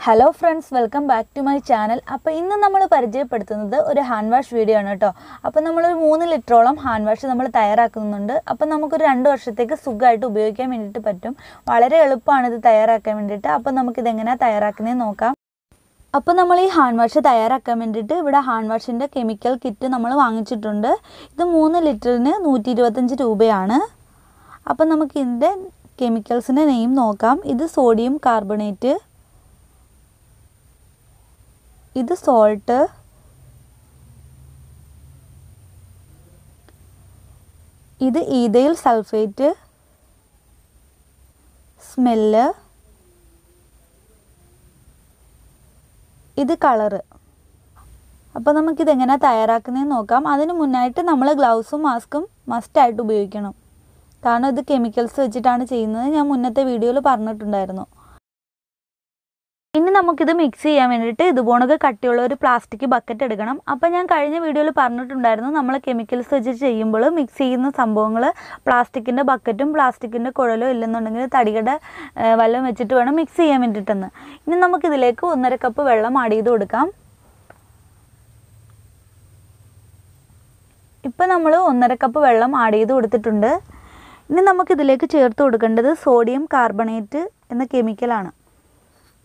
Hello friends, welcome back to my channel. അപ്പോൾ ഇന്ന് നമ്മൾ പരിചയപ്പെടുത്തുന്നത് ഒരു ഹാൻഡ് വാഷ് വീഡിയോ ആണ് ട്ടോ. അപ്പോൾ നമ്മൾ ഒരു 3 ലിറ്ററോളം ഹാൻഡ് വാഷ് നമ്മൾ തയ്യാറാക്കുന്നുണ്ട്. അപ്പോൾ നമുക്ക് ഒരു 2 വർഷത്തേക്ക് സുഖമായിട്ട് ഉപയോഗിക്കാൻ വേണ്ടിയിട്ട് പറ്റും. വളരെ എളുപ്പമാണ് ഇത് തയ്യാറാക്കാൻ വേണ്ടിയിട്ട്. അപ്പോൾ നമുക്ക് ഇത് എങ്ങനെയാണ് തയ്യാറാക്കുന്നതെന്ന് നോക്കാം. അപ്പോൾ നമ്മൾ ഈ ഹാൻഡ് വാഷ് തയ്യാറാക്കാൻ വേണ്ടിയിട്ട് ഇവിടെ ഹാൻഡ് വാഷിന്റെ കെമിക്കൽ കിറ്റ് നമ്മൾ വാങ്ങിച്ചിട്ടുണ്ട്. ഇത് 3 ലിറ്ററിന് 125 രൂപയാണ്. അപ്പോൾ നമുക്ക് ഇതിന്റെ കെമിക്കൽസിന്റെ നെയിം നോക്കാം. ഇത് സോഡിയം കാർബണേറ്റ്, ഇത് salt, ഇത് ethyl sulfate, smell, ഇത് കളർ. അപ്പോൾ നമുക്ക് ഇത് എങ്ങനെ തയ്യാറാക്കുന്നതെന്ന് നോക്കാം. അതിനു മുന്നായിട്ട് നമ്മൾ ഗ്ലൗസും മാസ്കും മസ്റ്റ് ആയിട്ട് ഉപയോഗിക്കണം. കാരണം ഇത് കെമിക്കൽസ് വെച്ചിട്ടാണ് ചെയ്യുന്നത്. ഞാൻ മുന്നത്തെ വീഡിയോയിൽ പറഞ്ഞിട്ടുണ്ടായിരുന്നു. ഇനി നമുക്കിത് മിക്സ് ചെയ്യാൻ വേണ്ടിയിട്ട് ഇതുപോലൊക്കെ കട്ടിയുള്ള ഒരു പ്ലാസ്റ്റിക് ബക്കറ്റ് എടുക്കണം. അപ്പോൾ ഞാൻ കഴിഞ്ഞ വീഡിയോയിൽ പറഞ്ഞിട്ടുണ്ടായിരുന്നു നമ്മൾ കെമിക്കൽസ് വെച്ച് ചെയ്യുമ്പോൾ മിക്സ് ചെയ്യുന്ന സംഭവങ്ങൾ പ്ലാസ്റ്റിക്കിൻ്റെ ബക്കറ്റും പ്ലാസ്റ്റിക്കിൻ്റെ കുഴലോ ഇല്ലെന്നുണ്ടെങ്കിൽ തടിയുടെ വല്ലതും വെച്ചിട്ട് വേണം മിക്സ് ചെയ്യാൻ വേണ്ടിയിട്ടെന്ന്. ഇനി നമുക്കിതിലേക്ക് 1.5 കപ്പ് വെള്ളം ആഡ് ചെയ്ത് കൊടുക്കാം. ഇപ്പോൾ നമ്മൾ 1.5 കപ്പ് വെള്ളം ആഡ് ചെയ്ത് കൊടുത്തിട്ടുണ്ട്. ഇനി നമുക്കിതിലേക്ക് ചേർത്ത് കൊടുക്കേണ്ടത് സോഡിയം കാർബണേറ്റ് എന്ന കെമിക്കലാണ്.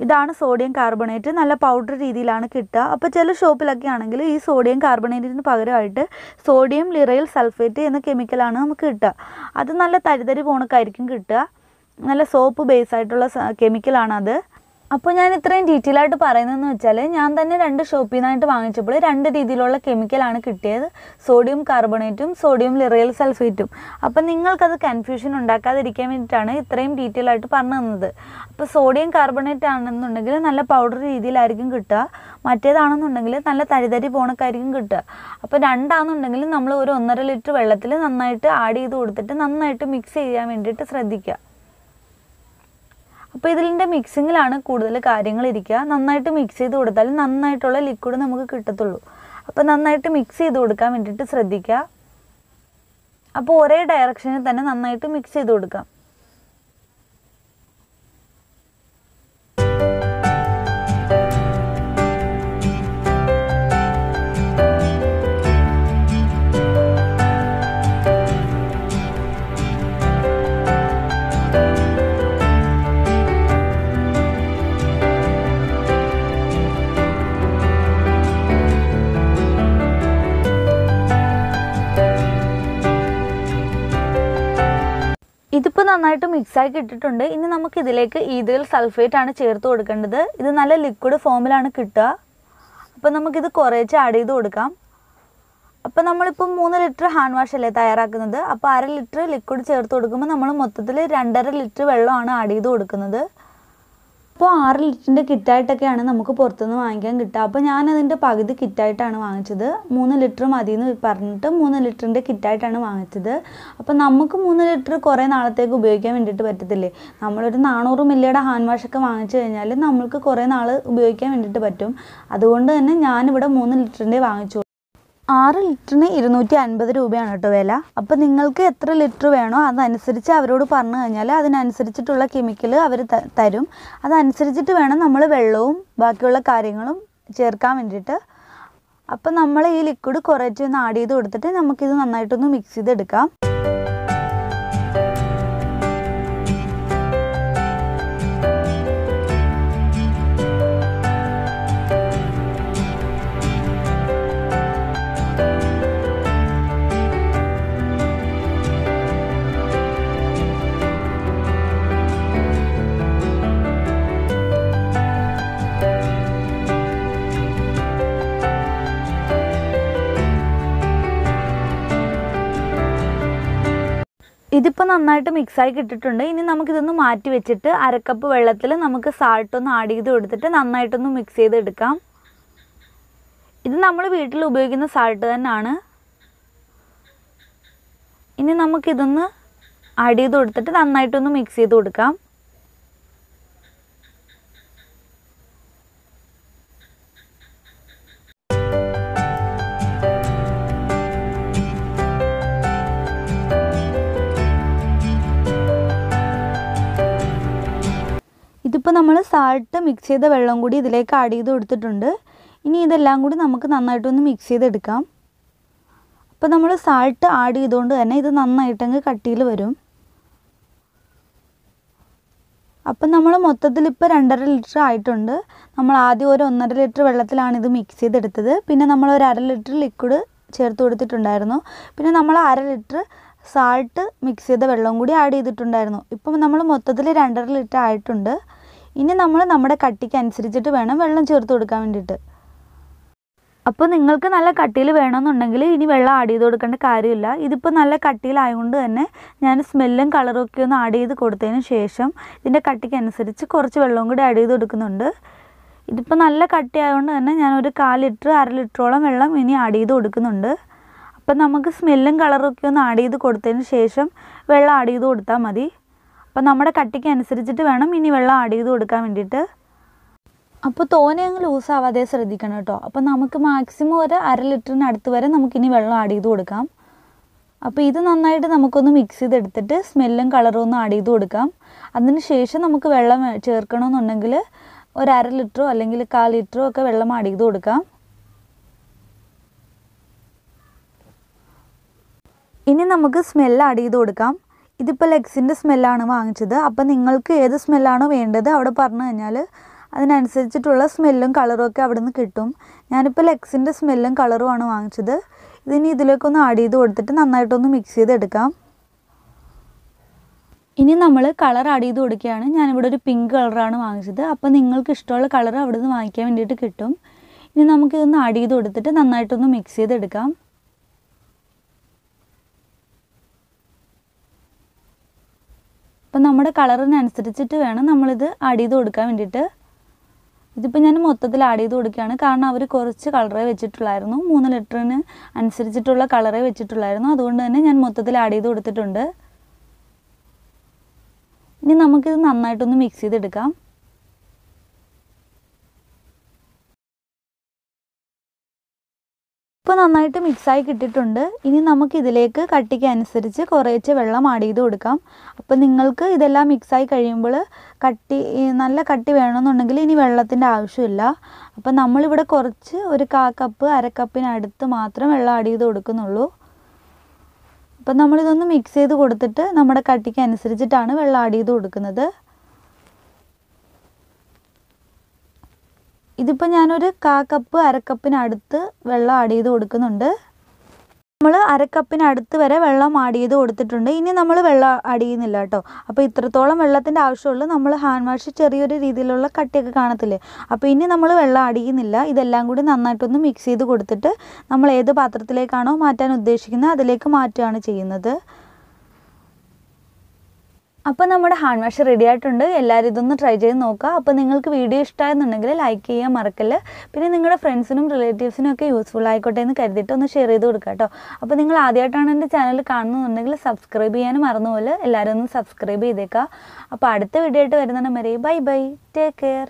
ഇതാണ് സോഡിയം കാർബണേറ്റ്. നല്ല പൗഡർ രീതിയിലാണ് കിട്ടുക. അപ്പോൾ ചില ഷോപ്പിലൊക്കെ ആണെങ്കിൽ ഈ സോഡിയം കാർബണേറ്റിന് പകരമായിട്ട് സോഡിയം ലിറൈൽ സൾഫേറ്റ് എന്ന കെമിക്കലാണ് നമുക്ക് കിട്ടുക. അത് നല്ല തരിതരി പോണക്കായിരിക്കും കിട്ടുക. നല്ല സോപ്പ് ബേസ് ആയിട്ടുള്ള കെമിക്കലാണത്. അപ്പോൾ ഞാൻ ഇത്രയും ഡീറ്റെയിൽ ആയിട്ട് പറയുന്നതെന്ന് വെച്ചാൽ ഞാൻ തന്നെ 2 ഷോപ്പിൽ നിന്നായിട്ട് വാങ്ങിച്ചപ്പോൾ 2 രീതിയിലുള്ള കെമിക്കലാണ് കിട്ടിയത്. സോഡിയം കാർബണേറ്റും സോഡിയം ലിറൈൽ സൾഫേറ്റും. അപ്പോൾ നിങ്ങൾക്കത് കൺഫ്യൂഷൻ ഉണ്ടാക്കാതിരിക്കാൻ വേണ്ടിയിട്ടാണ് ഇത്രയും ഡീറ്റെയിൽ ആയിട്ട് പറഞ്ഞു തന്നത്. അപ്പോൾ സോഡിയം കാർബണേറ്റ് ആണെന്നുണ്ടെങ്കിൽ നല്ല പൗഡർ രീതിയിലായിരിക്കും കിട്ടുക. മറ്റേതാണെന്നുണ്ടെങ്കിൽ നല്ല തരിതരി പോണക്കായിരിക്കും കിട്ടുക. അപ്പോൾ രണ്ടാണെന്നുണ്ടെങ്കിൽ നമ്മൾ ഒരു 1.5 ലിറ്റർ വെള്ളത്തിൽ നന്നായിട്ട് ആഡ് ചെയ്ത് കൊടുത്തിട്ട് നന്നായിട്ട് മിക്സ് ചെയ്യാൻ വേണ്ടിയിട്ട് ശ്രദ്ധിക്കുക. അപ്പോൾ ഇതിൻ്റെ മിക്സിങ്ങിലാണ് കൂടുതൽ കാര്യങ്ങൾ ഇരിക്കുക. നന്നായിട്ട് മിക്സ് ചെയ്ത് കൊടുത്താൽ നന്നായിട്ടുള്ള ലിക്വിഡ് നമുക്ക് കിട്ടത്തുള്ളൂ. അപ്പോൾ നന്നായിട്ട് മിക്സ് ചെയ്ത് കൊടുക്കാൻ വേണ്ടിയിട്ട് ശ്രദ്ധിക്കുക. അപ്പോൾ ഒരേ ഡയറക്ഷനിൽ തന്നെ നന്നായിട്ട് മിക്സ് ചെയ്ത് കൊടുക്കാം. ഇതിപ്പോൾ നന്നായിട്ട് മിക്സായി കിട്ടിയിട്ടുണ്ട്. ഇനി നമുക്ക് ഇതിലേക്ക് ഈഥൈൽ സൾഫേറ്റ് ആണ് ചേർത്ത് കൊടുക്കേണ്ടത്. ഇത് നല്ല ലിക്വിഡ് ഫോമിലാണ് കിട്ടുക. അപ്പോൾ നമുക്കിത് കുറേശ്ശെ ആഡ് ചെയ്ത് കൊടുക്കാം. അപ്പോൾ നമ്മളിപ്പോൾ 3 ലിറ്റർ ഹാൻഡ് വാഷ് അല്ലേ തയ്യാറാക്കുന്നത്. അപ്പോൾ 1/2 ലിറ്റർ ലിക്വിഡ് ചേർത്ത് കൊടുക്കുമ്പോൾ നമ്മൾ മൊത്തത്തിൽ 2.5 ലിറ്റർ വെള്ളമാണ് ആഡ് ചെയ്ത് കൊടുക്കുന്നത്. അപ്പോൾ 6 ലിറ്ററിൻ്റെ കിറ്റായിട്ടൊക്കെയാണ് നമുക്ക് പുറത്തുനിന്ന് വാങ്ങിക്കാൻ കിട്ടുക. അപ്പോൾ ഞാനതിൻ്റെ പകുതി കിറ്റായിട്ടാണ് വാങ്ങിച്ചത്. 3 ലിറ്റർ മതി എന്ന് പറഞ്ഞിട്ട് 3 ലിറ്ററിൻ്റെ കിറ്റായിട്ടാണ് വാങ്ങിച്ചത്. അപ്പോൾ നമുക്ക് 3 ലിറ്റർ കുറേ നാളത്തേക്ക് ഉപയോഗിക്കാൻ വേണ്ടിയിട്ട് പറ്റത്തില്ലേ. നമ്മളൊരു 400 മില്ലിയുടെ ഹാൻഡ് വാഷൊക്കെ വാങ്ങിച്ചു കഴിഞ്ഞാൽ നമ്മൾക്ക് കുറേ നാൾ ഉപയോഗിക്കാൻ വേണ്ടിയിട്ട് പറ്റും. അതുകൊണ്ട് തന്നെ ഞാനിവിടെ 3 ലിറ്ററിൻ്റെ വാങ്ങിച്ചു. 6 ലിറ്ററിന് 250 രൂപയാണ് കേട്ടോ വില. അപ്പോൾ നിങ്ങൾക്ക് എത്ര ലിറ്റർ വേണോ അതനുസരിച്ച് അവരോട് പറഞ്ഞു കഴിഞ്ഞാൽ അതിനനുസരിച്ചിട്ടുള്ള കെമിക്കൽ അവർ തരും. അതനുസരിച്ചിട്ട് വേണം നമ്മൾ വെള്ളവും ബാക്കിയുള്ള കാര്യങ്ങളും ചേർക്കാൻ വേണ്ടിയിട്ട്. അപ്പോൾ നമ്മൾ ഈ ലിക്വിഡ് കുറച്ചൊന്ന് ആഡ് ചെയ്ത് കൊടുത്തിട്ട് നമുക്കിത് നന്നായിട്ടൊന്ന് മിക്സ് ചെയ്തെടുക്കാം. ഇതിപ്പോൾ നന്നായിട്ട് മിക്സായി കിട്ടിയിട്ടുണ്ട്. ഇനി നമുക്കിതൊന്ന് മാറ്റി വെച്ചിട്ട് 1/2 കപ്പ് വെള്ളത്തിൽ നമുക്ക് സാൾട്ട് ഒന്ന് ആഡ് ചെയ്ത് കൊടുത്തിട്ട് നന്നായിട്ടൊന്ന് മിക്സ് ചെയ്തെടുക്കാം. ഇത് നമ്മൾ വീട്ടിൽ ഉപയോഗിക്കുന്ന സാൾട്ട് തന്നെയാണ്. ഇനി നമുക്കിതൊന്ന് ആഡ് ചെയ്ത് കൊടുത്തിട്ട് നന്നായിട്ടൊന്ന് മിക്സ് ചെയ്ത് കൊടുക്കാം. ഇതിപ്പോൾ നമ്മൾ സാൾട്ട് മിക്സ് ചെയ്ത വെള്ളം കൂടി ഇതിലേക്ക് ആഡ് ചെയ്ത് കൊടുത്തിട്ടുണ്ട്. ഇനി ഇതെല്ലാം കൂടി നമുക്ക് നന്നായിട്ടൊന്ന് മിക്സ് ചെയ്തെടുക്കാം. അപ്പോൾ നമ്മൾ സാൾട്ട് ആഡ് ചെയ്തുകൊണ്ട് തന്നെ ഇത് നന്നായിട്ടങ്ങ് കട്ടിയിൽ വരും. അപ്പം നമ്മൾ മൊത്തത്തിൽ ഇപ്പോൾ 2.5 ലിറ്റർ ആയിട്ടുണ്ട്. നമ്മൾ ആദ്യം ഒരു 1.5 ലിറ്റർ വെള്ളത്തിലാണ് ഇത് മിക്സ് ചെയ്തെടുത്തത്. പിന്നെ നമ്മൾ ഒരു 1/2 ലിറ്റർ ലിക്വിഡ് ചേർത്ത് കൊടുത്തിട്ടുണ്ടായിരുന്നു. പിന്നെ നമ്മൾ 1/2 ലിറ്റർ സാൾട്ട് മിക്സ് ചെയ്ത വെള്ളം കൂടി ആഡ് ചെയ്തിട്ടുണ്ടായിരുന്നു. ഇപ്പം നമ്മൾ മൊത്തത്തിൽ 2.5 ലിറ്റർ ആയിട്ടുണ്ട്. ഇനി നമ്മൾ നമ്മുടെ കട്ടിക്ക് അനുസരിച്ചിട്ട് വേണം വെള്ളം ചേർത്ത് കൊടുക്കാൻ വേണ്ടിയിട്ട്. അപ്പോൾ നിങ്ങൾക്ക് നല്ല കട്ടിയിൽ വേണമെന്നുണ്ടെങ്കിൽ ഇനി വെള്ളം ആഡ് ചെയ്ത് കൊടുക്കേണ്ട കാര്യമില്ല. ഇതിപ്പോൾ നല്ല കട്ടിയിലായതുകൊണ്ട് തന്നെ ഞാൻ സ്മെല്ലും കളറും ഒക്കെ ഒന്ന് ആഡ് ചെയ്ത് കൊടുത്തതിന് ശേഷം ഇതിൻ്റെ കട്ടിക്ക് അനുസരിച്ച് കുറച്ച് വെള്ളവും കൂടി ആഡ് ചെയ്ത് കൊടുക്കുന്നുണ്ട്. ഇതിപ്പോൾ നല്ല കട്ടി ആയതുകൊണ്ട് തന്നെ ഞാനൊരു 1/4 ലിറ്റർ 1/2 ലിറ്ററോളം വെള്ളം ഇനി ആഡ് ചെയ്ത് കൊടുക്കുന്നുണ്ട്. അപ്പം നമുക്ക് സ്മെല്ലും കളറും ഒക്കെ ഒന്ന് ആഡ് ചെയ്ത് കൊടുത്തതിന് ശേഷം വെള്ളം ആഡ് ചെയ്ത് കൊടുത്താൽ മതി. അപ്പം നമ്മുടെ കട്ടിക്ക് അനുസരിച്ചിട്ട് വേണം ഇനി വെള്ളം ആഡ് ചെയ്ത് കൊടുക്കാൻ വേണ്ടിയിട്ട്. അപ്പോൾ തോനെ അങ്ങ് ലൂസാവാതെ ശ്രദ്ധിക്കണം കേട്ടോ. അപ്പോൾ നമുക്ക് മാക്സിമം ഒരു 1/2 ലിറ്ററിനടുത്ത് വരെ നമുക്കിനി വെള്ളം ആഡ് ചെയ്ത് കൊടുക്കാം. അപ്പോൾ ഇത് നന്നായിട്ട് നമുക്കൊന്ന് മിക്സ് ചെയ്തെടുത്തിട്ട് സ്മെല്ലും കളറും ഒന്ന് ആഡ് ചെയ്ത് കൊടുക്കാം. അതിന് ശേഷം നമുക്ക് വെള്ളം ചേർക്കണമെന്നുണ്ടെങ്കിൽ ഒരു 1/2 ലിറ്ററോ അല്ലെങ്കിൽ 1/4 ലിറ്ററോ ഒക്കെ വെള്ളം ആഡ് ചെയ്ത് കൊടുക്കാം. ഇനി നമുക്ക് സ്മെല്ല് ആഡ് ചെയ്ത് കൊടുക്കാം. ഇതിപ്പോൾ ലെഗ്സിൻ്റെ സ്മെല്ലാണ് വാങ്ങിച്ചത്. അപ്പോൾ നിങ്ങൾക്ക് ഏത് സ്മെല്ലാണോ വേണ്ടത് അവിടെ പറഞ്ഞു കഴിഞ്ഞാൽ അതിനനുസരിച്ചിട്ടുള്ള സ്മെല്ലും കളറും ഒക്കെ അവിടെ നിന്ന് കിട്ടും. ഞാനിപ്പോൾ ലെഗ്സിൻ്റെ സ്മെല്ലും കളറുമാണ് വാങ്ങിച്ചത്. ഇതിനി ഇതിലേക്കൊന്ന് ആഡ് ചെയ്ത് കൊടുത്തിട്ട് നന്നായിട്ടൊന്ന് മിക്സ് ചെയ്തെടുക്കാം. ഇനി നമ്മൾ കളർ ആഡ് ചെയ്ത് കൊടുക്കുകയാണ്. ഞാനിവിടെ ഒരു പിങ്ക് കളറാണ് വാങ്ങിച്ചത്. അപ്പോൾ നിങ്ങൾക്ക് ഇഷ്ടമുള്ള കളർ അവിടെ നിന്ന് വാങ്ങിക്കാൻ വേണ്ടിയിട്ട് കിട്ടും. ഇനി നമുക്കിതൊന്ന് ആഡ് ചെയ്ത് കൊടുത്തിട്ട് നന്നായിട്ടൊന്ന് മിക്സ് ചെയ്തെടുക്കാം. അപ്പം നമ്മുടെ കളറിനനുസരിച്ചിട്ട് വേണം നമ്മളിത് ആഡ് ചെയ്ത് കൊടുക്കാൻ വേണ്ടിയിട്ട്. ഇതിപ്പോൾ ഞാൻ മൊത്തത്തിൽ ആഡ് ചെയ്ത് കൊടുക്കുകയാണ്. കാരണം അവർ കുറച്ച് കളറേ വെച്ചിട്ടുള്ളായിരുന്നു. 3 ലിറ്ററിന് അനുസരിച്ചിട്ടുള്ള കളറേ വെച്ചിട്ടുള്ളായിരുന്നു. അതുകൊണ്ട് തന്നെ ഞാൻ മൊത്തത്തിൽ ആഡ് ചെയ്ത് കൊടുത്തിട്ടുണ്ട്. ഇനി നമുക്കിത് നന്നായിട്ടൊന്ന് മിക്സ് ചെയ്തെടുക്കാം. ഇപ്പോൾ നന്നായിട്ട് മിക്സായി കിട്ടിയിട്ടുണ്ട്. ഇനി നമുക്ക് ഇതിലേക്ക് കട്ടിക്ക് അനുസരിച്ച് കുറേശ്ശെ വെള്ളം ആഡ് ചെയ്ത് കൊടുക്കാം. അപ്പോൾ നിങ്ങൾക്ക് ഇതെല്ലാം മിക്സായി കഴിയുമ്പോൾ നല്ല കട്ടി വേണമെന്നുണ്ടെങ്കിൽ ഇനി വെള്ളത്തിൻ്റെ ആവശ്യമില്ല. അപ്പോൾ നമ്മളിവിടെ കുറച്ച് ഒരു 1/4 കപ്പ് 1/2 കപ്പിനടുത്ത് മാത്രം വെള്ളം ആഡ് ചെയ്ത് കൊടുക്കുന്നുള്ളൂ. അപ്പം നമ്മളിതൊന്ന് മിക്സ് ചെയ്ത് കൊടുത്തിട്ട് നമ്മുടെ കട്ടിക്ക് അനുസരിച്ചിട്ടാണ് വെള്ളം ആഡ് ചെയ്ത് കൊടുക്കുന്നത്. ഇതിപ്പോൾ ഞാനൊരു 1/4 കപ്പ് 1/2 കപ്പിനടുത്ത് വെള്ളം ആഡ് ചെയ്ത് കൊടുക്കുന്നുണ്ട്. നമ്മൾ 1/2 കപ്പിനടുത്ത് വരെ വെള്ളം ആഡ് ചെയ്ത് കൊടുത്തിട്ടുണ്ട്. ഇനി നമ്മൾ വെള്ളം ആഡ് ചെയ്യുന്നില്ല കേട്ടോ. അപ്പോൾ ഇത്രത്തോളം വെള്ളത്തിൻ്റെ ആവശ്യമുള്ളൂ. നമ്മൾ ഹാൻഡ് വാഷ് ചെറിയൊരു രീതിയിലുള്ള കട്ടിയൊക്കെ കാണത്തില്ലേ. അപ്പോൾ ഇനി നമ്മൾ വെള്ളം ആഡ് ചെയ്യുന്നില്ല. ഇതെല്ലാം കൂടി നന്നായിട്ടൊന്ന് മിക്സ് ചെയ്ത് കൊടുത്തിട്ട് നമ്മൾ ഏത് പാത്രത്തിലേക്കാണോ മാറ്റാൻ ഉദ്ദേശിക്കുന്നത് അതിലേക്ക് മാറ്റുകയാണ് ചെയ്യുന്നത്. അപ്പോൾ നമ്മുടെ ഹാൻഡ് വാഷ് റെഡി ആയിട്ടുണ്ട്. എല്ലാവരും ഇതൊന്ന് ട്രൈ ചെയ്ത് നോക്കുക. അപ്പോൾ നിങ്ങൾക്ക് വീഡിയോ ഇഷ്ടമായെന്നുണ്ടെങ്കിൽ ലൈക്ക് ചെയ്യാൻ മറക്കല്ല്. പിന്നെ നിങ്ങളുടെ ഫ്രണ്ട്സിനും റിലേറ്റീവ്സിനും ഒക്കെ യൂസ്ഫുൾ ആയിക്കോട്ടെ എന്ന് കരുതിയിട്ട് ഒന്ന് ഷെയർ ചെയ്ത് കൊടുക്കുക കേട്ടോ. അപ്പോൾ നിങ്ങൾ ആദ്യമായിട്ടാണ് എൻ്റെ ചാനൽ കാണുന്നുണ്ടെങ്കിൽ സബ്സ്ക്രൈബ് ചെയ്യാനും മറന്നുപോലെ എല്ലാവരും ഒന്ന് സബ്സ്ക്രൈബ് ചെയ്തേക്കുക. അപ്പോൾ അടുത്ത വീഡിയോ ആയിട്ട് വരുന്നതിന് വരെ ബൈ ബൈ, ടേക്ക് കെയർ.